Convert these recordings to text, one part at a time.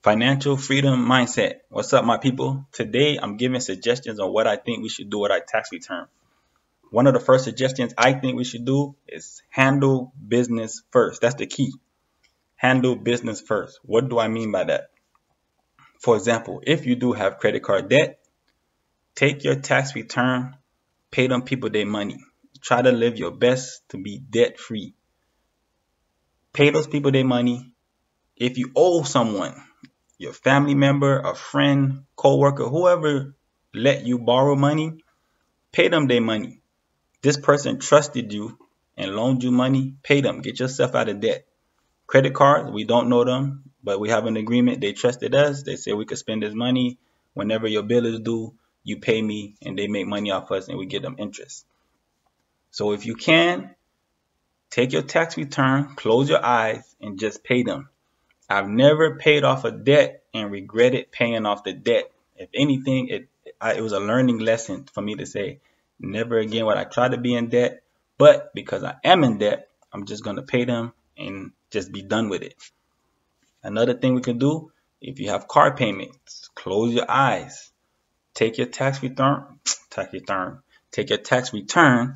Financial freedom mindset. What's up, my people? Today, I'm giving suggestions on what I think we should do with our tax return. One of the first suggestions I think we should do is handle business first. That's the key. Handle business first. What do I mean by that? For example, if you do have credit card debt, take your tax return, pay them people their money. Try to live your best to be debt free. Pay those people their money. If you owe someone, your family member, a friend, co-worker, whoever let you borrow money, pay them their money. This person trusted you and loaned you money, pay them. Get yourself out of debt. Credit cards, we don't know them, but we have an agreement. They trusted us. They said we could spend this money. Whenever your bill is due, you pay me, and they make money off us, and we give them interest. So if you can, take your tax return, close your eyes, and just pay them. I've never paid off a debt and regretted paying off the debt. If anything, it was a learning lesson for me to say, never again would I try to be in debt. But because I am in debt, I'm just going to pay them and just be done with it. Another thing we can do, if you have car payments, close your eyes. Take your tax return, take your tax return,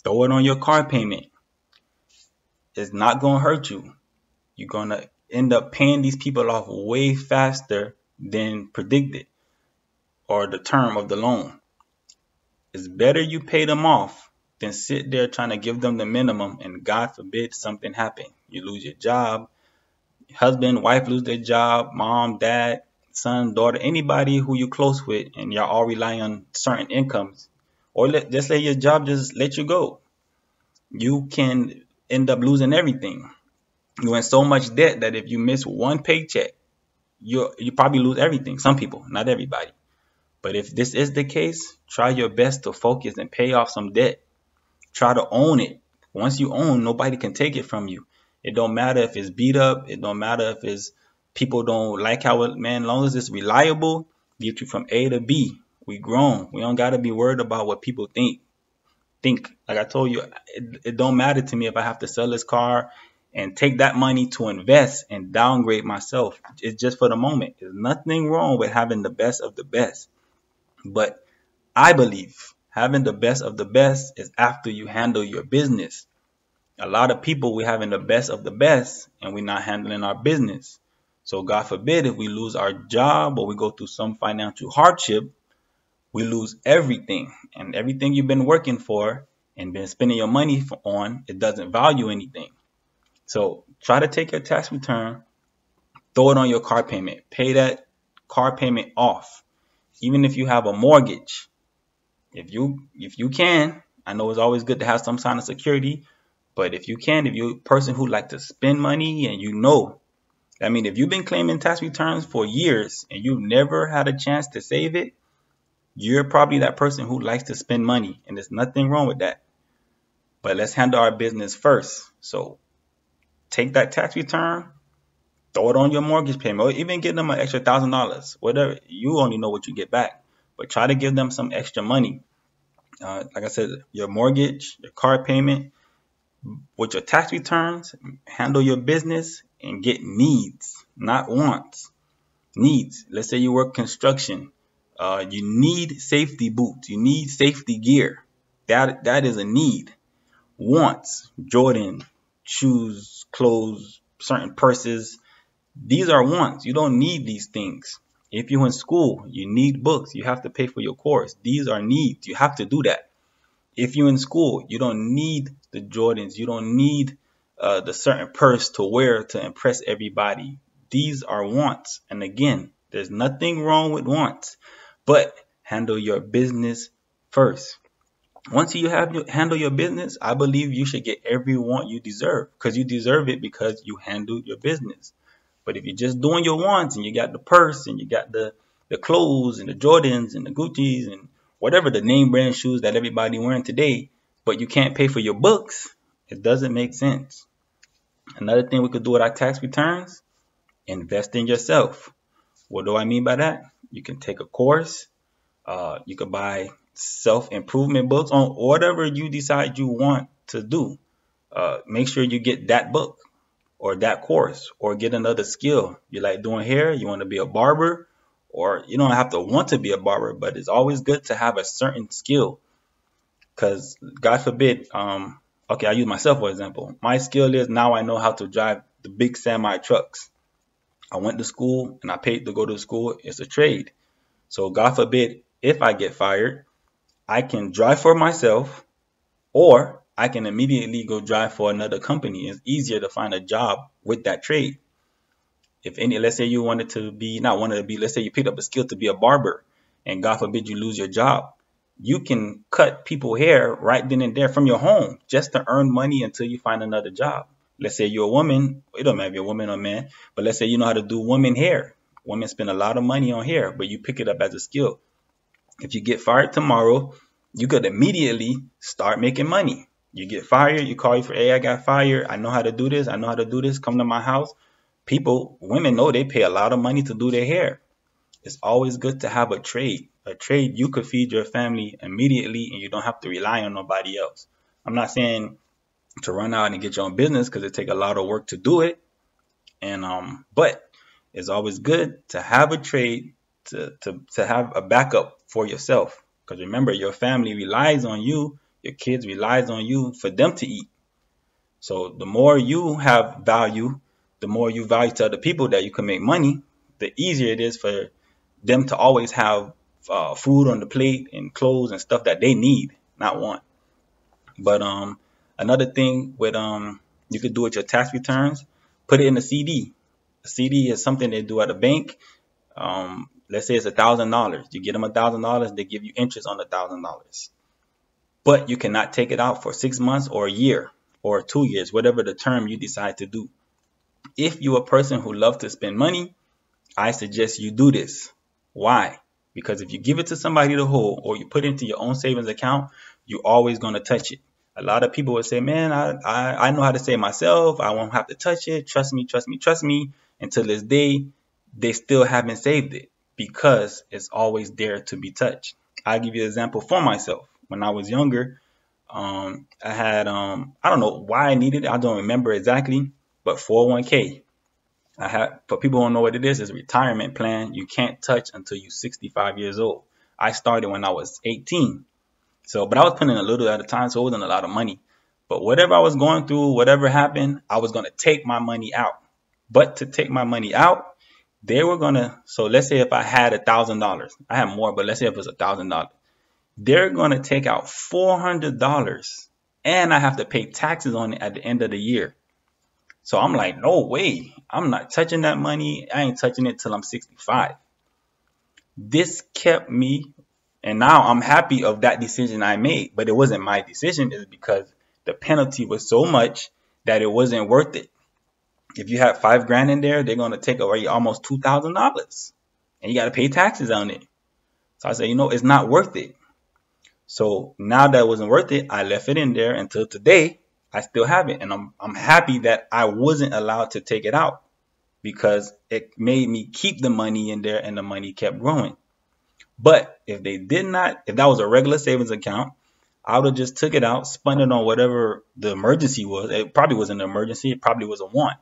throw it on your car payment. It's not going to hurt you. You're going to end up paying these people off way faster than predicted, or the term of the loan. It's better you pay them off than sit there trying to give them the minimum and God forbid something happen. You lose your job, husband, wife lose their job, mom, dad, son, daughter, anybody who you're close with, and y'all all rely on certain incomes, or just let your job just let you go. You can end up losing everything. You're in so much debt that if you miss one paycheck, you probably lose everything. Some people, not everybody. But if this is the case, try your best to focus and pay off some debt. Try to own it. Once you own, nobody can take it from you. It don't matter if it's beat up. It don't matter if it's people don't like how it, man, as long as it's reliable, get you from A to B. We grown. We don't got to be worried about what people think. Like I told you, it don't matter to me if I have to sell this car and take that money to invest and downgrade myself. It's just for the moment. There's nothing wrong with having the best of the best. But I believe having the best of the best is after you handle your business. A lot of people, we're having the best of the best and we're not handling our business. So God forbid if we lose our job or we go through some financial hardship, we lose everything. And everything you've been working for and been spending your money on, it doesn't value anything. So try to take your tax return, throw it on your car payment, pay that car payment off. Even if you have a mortgage, if you can, I know it's always good to have some kind of security, but if you can, if you're a person who like to spend money and I mean, if you've been claiming tax returns for years and you've never had a chance to save it, you're probably that person who likes to spend money, and there's nothing wrong with that. But let's handle our business first. So take that tax return, throw it on your mortgage payment, or even give them an extra $1,000, whatever. You only know what you get back, but try to give them some extra money. Like I said, your mortgage, your car payment, with your tax returns, handle your business and get needs, not wants. Needs. Let's say you work construction. You need safety boots. You need safety gear. That is a need. Wants. Jordan, shoes, clothes, certain purses. These are wants. You don't need these things. If you're in school, you need books. You have to pay for your course. These are needs. You have to do that. If you're in school, you don't need the Jordans. You don't need the certain purse to wear to impress everybody. These are wants. And again, there's nothing wrong with wants, but handle your business first. Once you handle your business, I believe you should get every want you deserve, because you deserve it because you handled your business. But if you're just doing your wants and you got the purse and you got the clothes and the Jordans and the Gucci's and whatever the name brand shoes that everybody wearing today, but you can't pay for your books, it doesn't make sense. Another thing we could do with our tax returns, invest in yourself. What do I mean by that? You can take a course. You could buy self-improvement books on whatever you decide you want to do. Make sure you get that book. or that course, or get another skill. You like doing hair, you want to be a barber, or you don't have to want to be a barber, but it's always good to have a certain skill. Because God forbid, okay, I use myself for example. My skill is now I know how to drive the big semi trucks. I went to school and I paid to go to school. It's a trade. So God forbid, if I get fired, I can drive for myself, or I can immediately go drive for another company. It's easier to find a job with that trade. If any, let's say you wanted to be, not wanted to be, let's say you picked up a skill to be a barber, and God forbid you lose your job, you can cut people hair right then and there from your home just to earn money until you find another job. Let's say you're a woman, it don't matter if you're a woman or a man, but let's say you know how to do women hair. Women spend a lot of money on hair, but you pick it up as a skill. If you get fired tomorrow, you could immediately start making money. You get fired, you call you for, hey, I got fired. I know how to do this. I know how to do this. Come to my house. People, women know they pay a lot of money to do their hair. It's always good to have a trade. A trade you could feed your family immediately and you don't have to rely on nobody else. I'm not saying to run out and get your own business because it takes a lot of work to do it. And but it's always good to have a trade to have a backup for yourself. Because remember, your family relies on you, your kids relies on you for them to eat. So the more you have value, the more you value to other people that you can make money, the easier it is for them to always have food on the plate and clothes and stuff that they need, not want. But another thing with you could do with your tax returns, put it in a CD. A CD is something they do at a bank. Let's say it's $1,000. You get them $1,000, they give you interest on the $1,000. But you cannot take it out for 6 months or a year or 2 years, whatever the term you decide to do. If you're a person who loves to spend money, I suggest you do this. Why? Because if you give it to somebody to hold or you put it into your own savings account, you're always going to touch it. A lot of people would say, man, I know how to save myself. I won't have to touch it. Trust me, trust me, trust me. Until this day, they still haven't saved it because it's always there to be touched. I'll give you an example for myself. When I was younger, I had, I don't know why I needed it. I don't remember exactly, but 401k. For people who don't know what it is, it's a retirement plan you can't touch until you're 65 years old. I started when I was 18. But I was putting in a little at a time, so it wasn't a lot of money. But whatever I was going through, whatever happened, I was going to take my money out. But to take my money out, they were going to, so let's say if I had $1,000, I had more, but let's say if it was $1,000, they're going to take out $400 and I have to pay taxes on it at the end of the year. So I'm like, no way. I'm not touching that money. I ain't touching it till I'm 65. This kept me, and now I'm happy of that decision I made, but it wasn't my decision. It's because the penalty was so much that it wasn't worth it. If you have $5,000 in there, they're going to take away almost $2,000 and you got to pay taxes on it. So I said, it's not worth it. So now that it wasn't worth it, I left it in there until today. I still have it. And I'm happy that I wasn't allowed to take it out because it made me keep the money in there and the money kept growing. But if they did not, if that was a regular savings account, I would have just took it out, spent it on whatever the emergency was. It probably wasn't an emergency. It probably was a want.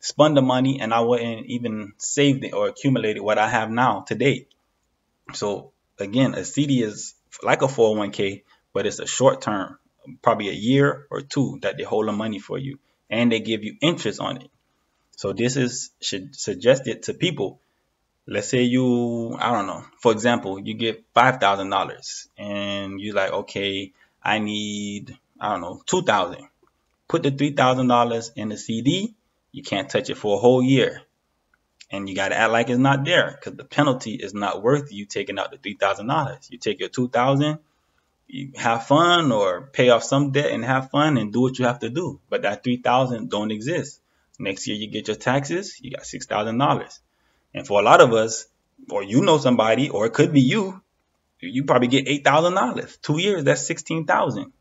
Spun the money and I wouldn't even saved it or accumulated what I have now today. So again, a CD is like a 401k, but it's a short term, probably a year or two that they hold the money for you and they give you interest on it. So this should suggest it to people. Let's say you, I don't know, for example, you get $5,000 and you're like, okay, I need, I don't know, $2,000. Put the $3,000 in the CD. You can't touch it for a whole year. And you got to act like it's not there because the penalty is not worth you taking out the $3,000. You take your $2,000, you have fun or pay off some debt and have fun and do what you have to do. But that $3,000 don't exist. Next year you get your taxes, you got $6,000. And for a lot of us, or somebody, or it could be you probably get $8,000. 2 years, that's $16,000.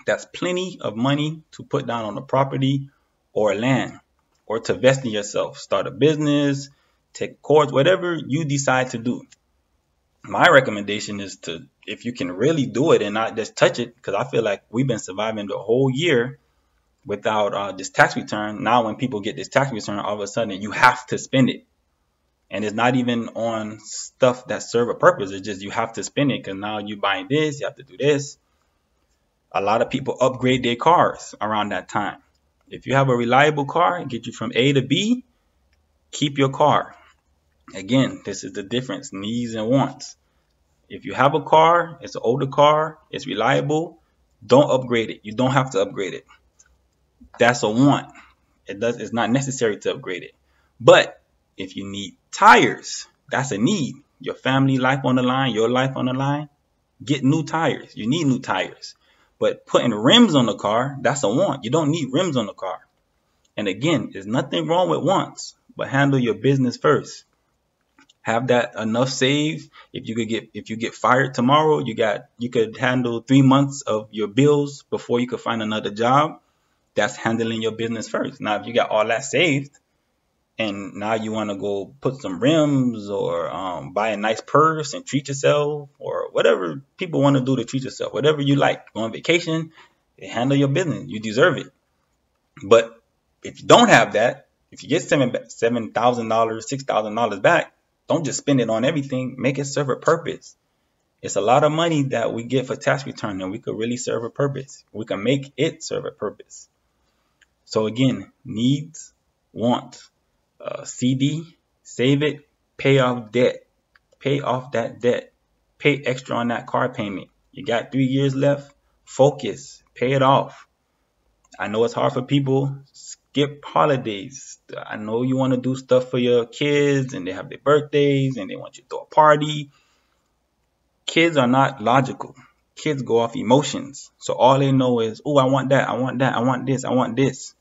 That's plenty of money to put down on a property or land, or to invest in yourself, start a business, take a course, whatever you decide to do. My recommendation is to, if you can really do it and not just touch it, because I feel like we've been surviving the whole year without this tax return. Now when people get this tax return, all of a sudden you have to spend it. And it's not even on stuff that serve a purpose. It's just you have to spend it because now you buying this, you have to do this. A lot of people upgrade their cars around that time. If you have a reliable car, get you from A to B, keep your car. Again, this is the difference, needs and wants. If you have a car, it's an older car, it's reliable, don't upgrade it. You don't have to upgrade it. That's a want. It's not necessary to upgrade it. But if you need tires, that's a need. Your family life on the line, your life on the line, get new tires. You need new tires. But putting rims on the car, that's a want. You don't need rims on the car. And again, there's nothing wrong with wants, but handle your business first. Have that enough saved. If you get fired tomorrow, you could handle 3 months of your bills before you could find another job. That's handling your business first. Now, if you got all that saved and now you want to go put some rims or buy a nice purse and treat yourself or whatever people want to do to treat yourself, whatever you like, go on vacation, handle your business. You deserve it. But if you don't have that, if you get $7,000, $6,000 back, don't just spend it on everything. Make it serve a purpose. It's a lot of money that we get for tax return, and we could really serve a purpose. We can make it serve a purpose. So again, needs, wants, CD, save it, pay off debt, pay off that debt, pay extra on that car payment. You got 3 years left, focus, pay it off. I know it's hard for people. Skip holidays. I know you want to do stuff for your kids and they have their birthdays and they want you to throw a party. Kids are not logical. Kids go off emotions. So all they know is, oh, I want that, I want that, I want this, I want this.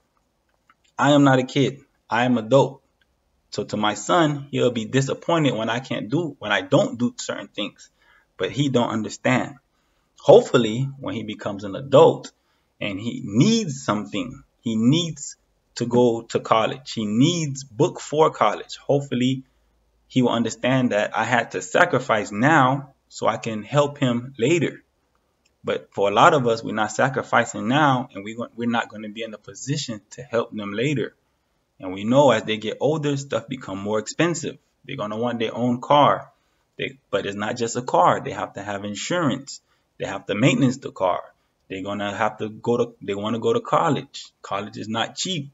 I am not a kid. I am adult. So to my son, he'll be disappointed when I don't do certain things. But he don't understand. Hopefully, when he becomes an adult and he needs something, he needs to go to college, he needs book for college. Hopefully, he will understand that I had to sacrifice now so I can help him later. But for a lot of us, we're not sacrificing now, and we're not going to be in a position to help them later. And we know as they get older, stuff become more expensive. They're going to want their own car. But it's not just a car. They have to have insurance. They have to maintenance the car. They're going to have to they want to go to college. College is not cheap.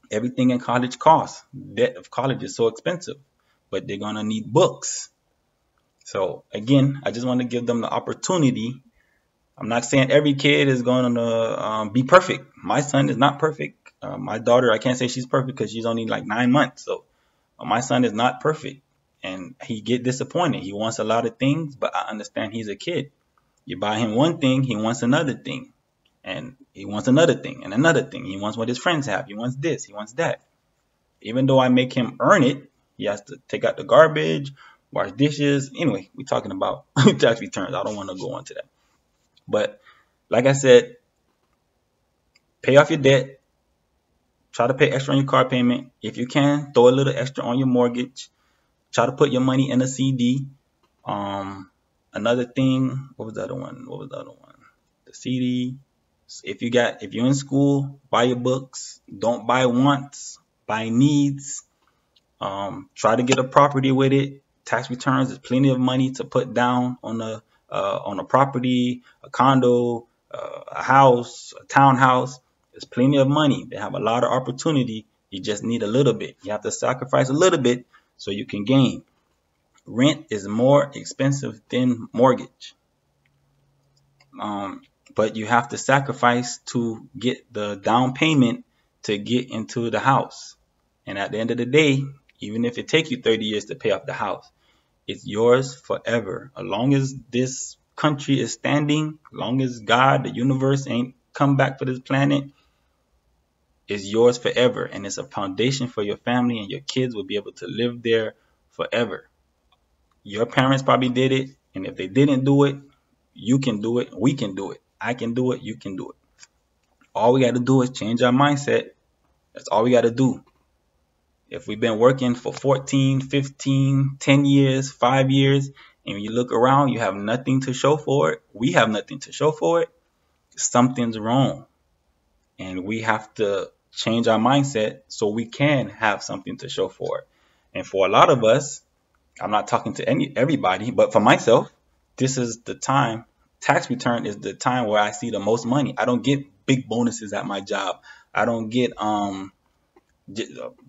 Everything in college costs. Debt of college is so expensive. But they're going to need books. So again, I just want to give them the opportunity. I'm not saying every kid is going to be perfect. My son is not perfect. My daughter, I can't say she's perfect because she's only like 9 months. So my son is not perfect. And he get disappointed. He wants a lot of things, but I understand he's a kid. You buy him one thing, he wants another thing. And he wants another thing and another thing. He wants what his friends have. He wants this. He wants that. Even though I make him earn it, he has to take out the garbage, wash dishes. Anyway, we're talking about tax returns. I don't want to go into that. But like I said, pay off your debt. Try to pay extra on your car payment. If you can, throw a little extra on your mortgage. Try to put your money in a CD. Another thing, what was the other one? The CD. If you're in school, buy your books. Don't buy wants, buy needs. Try to get a property with it. Tax returns, there's plenty of money to put down on a property, a condo, a house, a townhouse. There's plenty of money. They have a lot of opportunity. You just need a little bit. You have to sacrifice a little bit so you can gain. Rent is more expensive than mortgage. But you have to sacrifice to get the down payment to get into the house. And at the end of the day, even if it takes you 30 years to pay off the house, it's yours forever. As long as this country is standing, as long as God, the universe ain't come back for this planet, it's yours forever. And it's a foundation for your family, and your kids will be able to live there forever. Your parents probably did it. And if they didn't do it, you can do it. We can do it. I can do it. You can do it. All we got to do is change our mindset. That's all we got to do. If we've been working for 14, 15, 10 years, 5 years, and when you look around, you have nothing to show for it. We have nothing to show for it. Something's wrong. and we have to change our mindset so we can have something to show for it. And for a lot of us, I'm not talking to everybody, but for myself, this is the time. Tax return is the time where I see the most money. I don't get big bonuses at my job. I don't get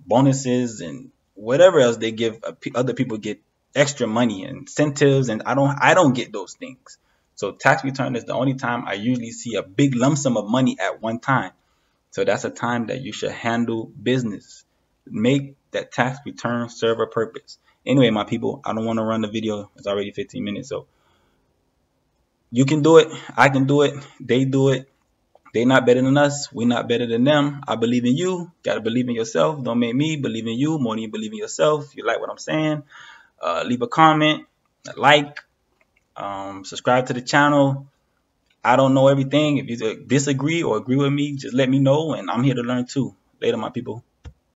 bonuses and whatever else they give. Other people get extra money and incentives, and I don't get those things. So tax return is the only time I usually see a big lump sum of money at one time. So that's a time that you should handle business. Make that tax return serve a purpose. Anyway, my people, I don't want to run the video. It's already 15 minutes. So you can do it. I can do it. They do it. They not better than us. We not better than them. I believe in you. Got to believe in yourself. Don't make me believe in you more than you believe in yourself. If you like what I'm saying, leave a comment, a like, subscribe to the channel. I don't know everything. If you disagree or agree with me, just let me know, and I'm here to learn too. Later, my people.